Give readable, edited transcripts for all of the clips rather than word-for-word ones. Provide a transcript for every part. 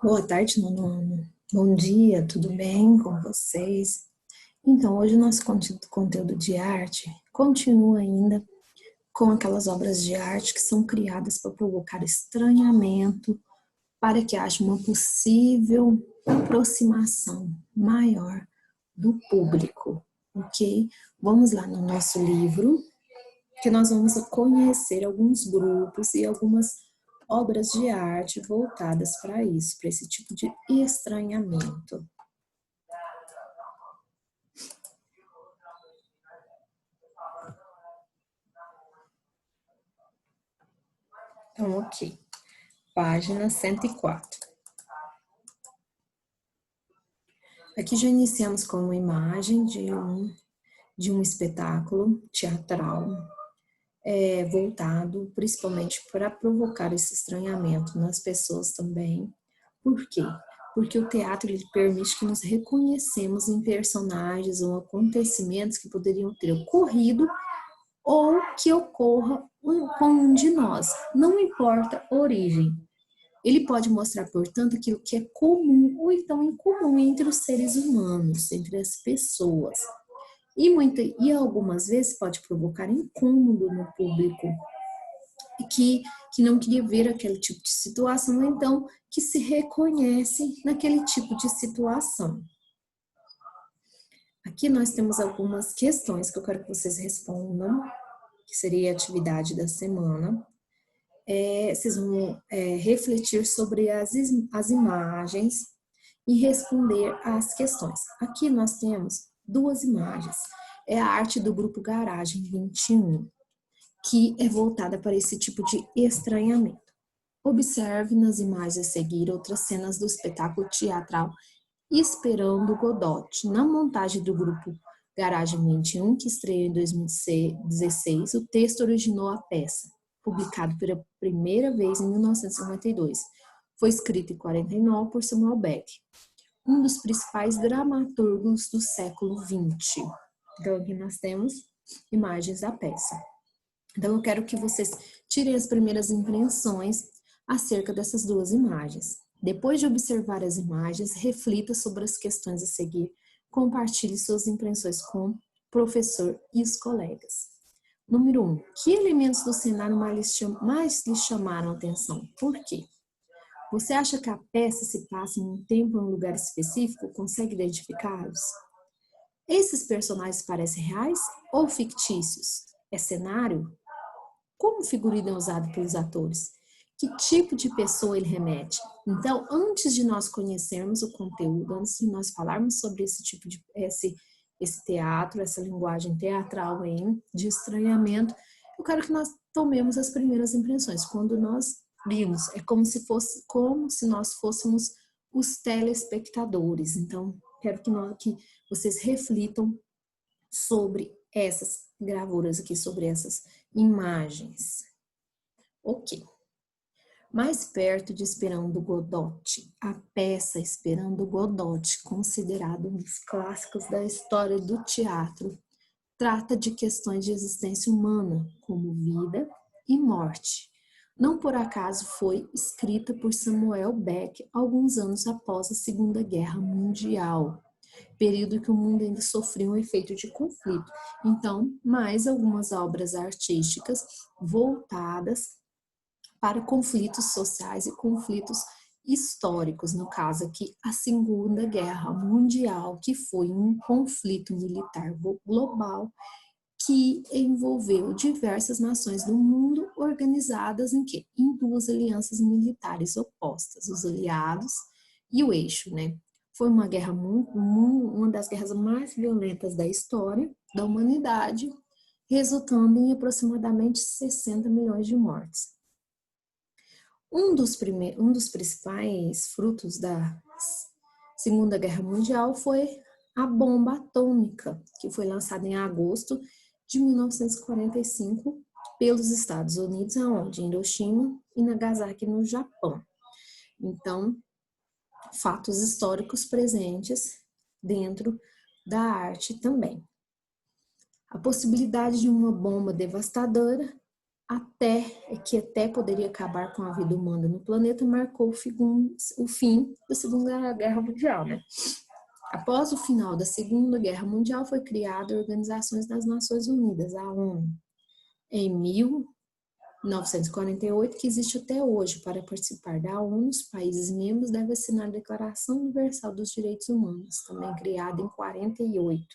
Boa tarde, nono. Bom dia, tudo bem com vocês? Então, hoje o nosso conteúdo de arte continua ainda com aquelas obras de arte que são criadas para provocar estranhamento, para que haja uma possível aproximação maior do público, ok? Vamos lá no nosso livro, que nós vamos conhecer alguns grupos e algumas obras de arte voltadas para isso, para esse tipo de estranhamento. Então, ok. Página 104. Aqui já iniciamos com uma imagem de um espetáculo teatral, voltado principalmente para provocar esse estranhamento nas pessoas também. Por quê? Porque o teatro ele permite que nos reconhecemos em personagens ou acontecimentos que poderiam ter ocorrido ou que ocorra com um de nós, não importa a origem. Ele pode mostrar, portanto, aquilo que é comum ou então incomum entre os seres humanos, entre as pessoas. E algumas vezes pode provocar incômodo no público, que não queria ver aquele tipo de situação, então que se reconhece naquele tipo de situação. Aqui nós temos algumas questões que eu quero que vocês respondam, que seria a atividade da semana. Vocês vão refletir sobre as imagens e responder às questões. Aqui nós temos duas imagens. É a arte do grupo Garagem 21, que é voltada para esse tipo de estranhamento. Observe nas imagens a seguir outras cenas do espetáculo teatral Esperando Godot, na montagem do grupo Garagem 21, que estreou em 2016. O texto originou a peça, publicado pela primeira vez em 1952. Foi escrito em 49 por Samuel Beck, um dos principais dramaturgos do século XX. Então, aqui nós temos imagens da peça. Então, eu quero que vocês tirem as primeiras impressões acerca dessas duas imagens. Depois de observar as imagens, reflita sobre as questões a seguir, compartilhe suas impressões com o professor e os colegas. Número 1. Que elementos do cenário mais lhe chamaram a atenção? Por quê? Você acha que a peça se passa em um tempo ou um lugar específico? Consegue identificá-los? Esses personagens parecem reais ou fictícios? É cenário? Como o figurino é usado pelos atores? Que tipo de pessoa ele remete? Então, antes de nós conhecermos o conteúdo, antes de nós falarmos sobre esse tipo de esse teatro, essa linguagem teatral de estranhamento, eu quero que nós tomemos as primeiras impressões. Quando nós vimos, é como se nós fôssemos os telespectadores. Então, quero que vocês reflitam sobre essas gravuras aqui, sobre essas imagens. Ok. Mais perto de Esperando Godot, a peça Esperando Godot, considerado um dos clássicos da história do teatro, trata de questões de existência humana, como vida e morte. Não por acaso foi escrita por Samuel Beck alguns anos após a Segunda Guerra Mundial, período que o mundo ainda sofria um efeito de conflito. Então, mais algumas obras artísticas voltadas para conflitos sociais e conflitos históricos, no caso aqui, a Segunda Guerra Mundial, que foi um conflito militar global que envolveu diversas nações do mundo organizadas em quê? Em duas alianças militares opostas, os aliados e o eixo, né? Foi uma guerra uma das guerras mais violentas da história da humanidade, resultando em aproximadamente 60 milhões de mortes. Um dos principais frutos da Segunda Guerra Mundial foi a bomba atômica, que foi lançada em agosto de 1945 pelos Estados Unidos, aonde? Em Hiroshima e Nagasaki, no Japão. Então, fatos históricos presentes dentro da arte também. A possibilidade de uma bomba devastadora que até poderia acabar com a vida humana no planeta, marcou o fim da Segunda Guerra Mundial, né? Após o final da Segunda Guerra Mundial, foi criada a Organização das Nações Unidas, a ONU, em 1948, que existe até hoje. Para participar da ONU, os países membros devem assinar a Declaração Universal dos Direitos Humanos, também criada em 48,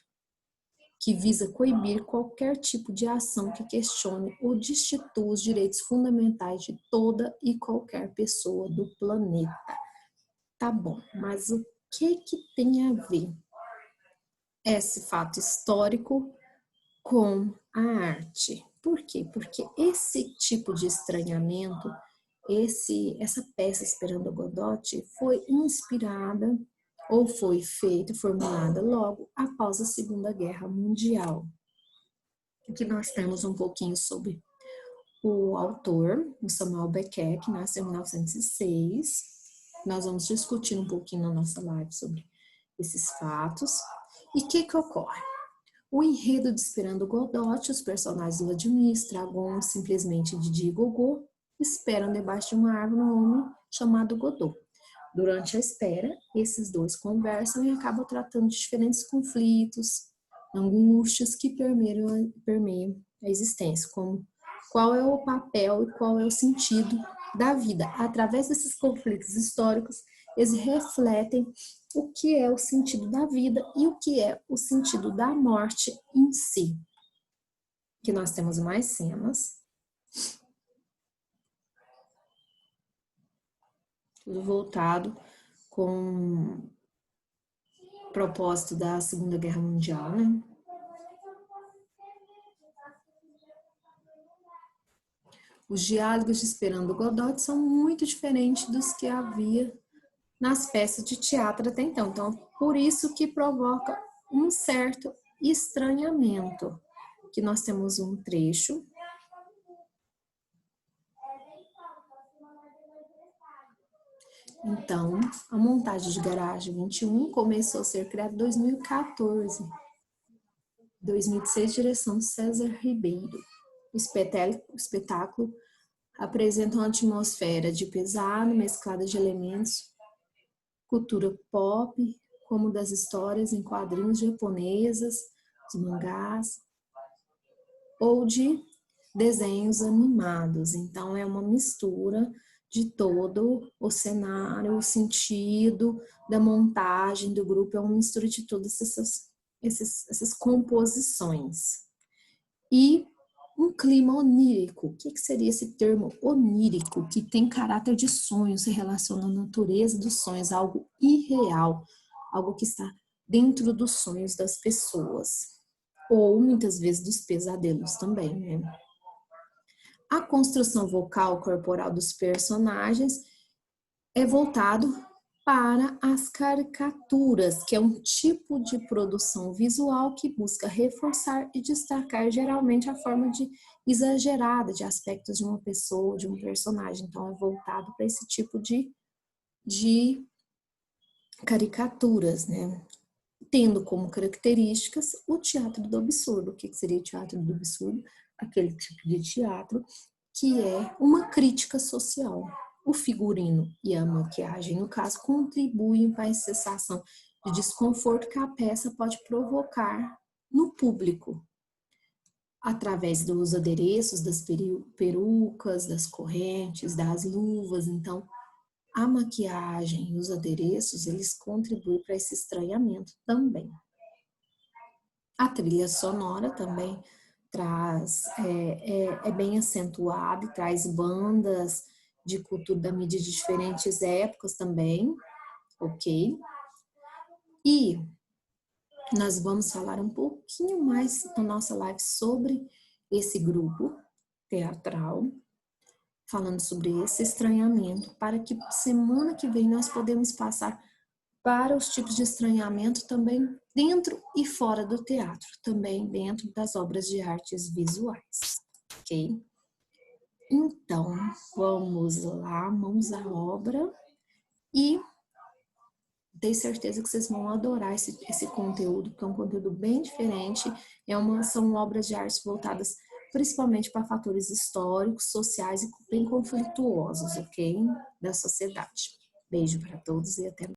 que visa coibir qualquer tipo de ação que questione ou destitua os direitos fundamentais de toda e qualquer pessoa do planeta. Tá bom, mas o que tem a ver esse fato histórico com a arte? Por quê? Porque esse tipo de estranhamento, essa peça Esperando Godot foi inspirada ou foi feita, formulada logo após a Segunda Guerra Mundial. Aqui nós temos um pouquinho sobre o autor, o Samuel Beckett, que nasceu em 1906. Nós vamos discutir um pouquinho na nossa live sobre esses fatos. E o que ocorre? O enredo de Esperando Godot, os personagens Vladimir, Estragon, simplesmente Didi e Gogô, esperam debaixo de uma árvore um homem chamado Godot. Durante a espera, esses dois conversam e acabam tratando de diferentes conflitos, angústias que permeiam a existência, como qual é o papel e qual é o sentido da vida. Através desses conflitos históricos, eles refletem o que é o sentido da vida e o que é o sentido da morte em si. Aqui nós temos mais cenas. Tudo voltado com o propósito da Segunda Guerra Mundial, né? Os diálogos de Esperando Godot são muito diferentes dos que havia nas peças de teatro até então. Então, por isso que provoca um certo estranhamento. Aqui nós temos um trecho. Então, a montagem de Garagem 21 começou a ser criada em 2014. 2006, direção César Ribeiro. O espetáculo apresenta uma atmosfera de pesado, mesclada de elementos, cultura pop, como das histórias em quadrinhos japonesas, os mangás, ou de desenhos animados. Então, é uma mistura de todo o cenário, o sentido da montagem do grupo, é uma mistura de todas essas composições. E um clima onírico. O que seria esse termo onírico? Que tem caráter de sonho, se relaciona à natureza dos sonhos, algo irreal, algo que está dentro dos sonhos das pessoas, ou muitas vezes dos pesadelos também, né? A construção vocal corporal dos personagens é voltado para as caricaturas, que é um tipo de produção visual que busca reforçar e destacar geralmente a forma exagerada de aspectos de uma pessoa, de um personagem. Então, é voltado para esse tipo de caricaturas, né? Tendo como características o teatro do absurdo. O que seria o teatro do absurdo? Aquele tipo de teatro que é uma crítica social. O figurino e a maquiagem, no caso, contribuem para a sensação de desconforto que a peça pode provocar no público, através dos adereços, das perucas, das correntes, das luvas. Então, a maquiagem e os adereços, eles contribuem para esse estranhamento também. A trilha sonora também é bem acentuada e traz bandas de cultura da mídia de diferentes épocas também, ok? E nós vamos falar um pouquinho mais na nossa live sobre esse grupo teatral, falando sobre esse estranhamento, para que semana que vem nós podemos passar para os tipos de estranhamento também dentro e fora do teatro, também dentro das obras de artes visuais, ok? Então, vamos lá, mãos à obra e tenho certeza que vocês vão adorar esse conteúdo, porque é um conteúdo bem diferente, são obras de arte voltadas principalmente para fatores históricos, sociais e bem conflituosos, ok? Da sociedade. Beijo para todos e até mais.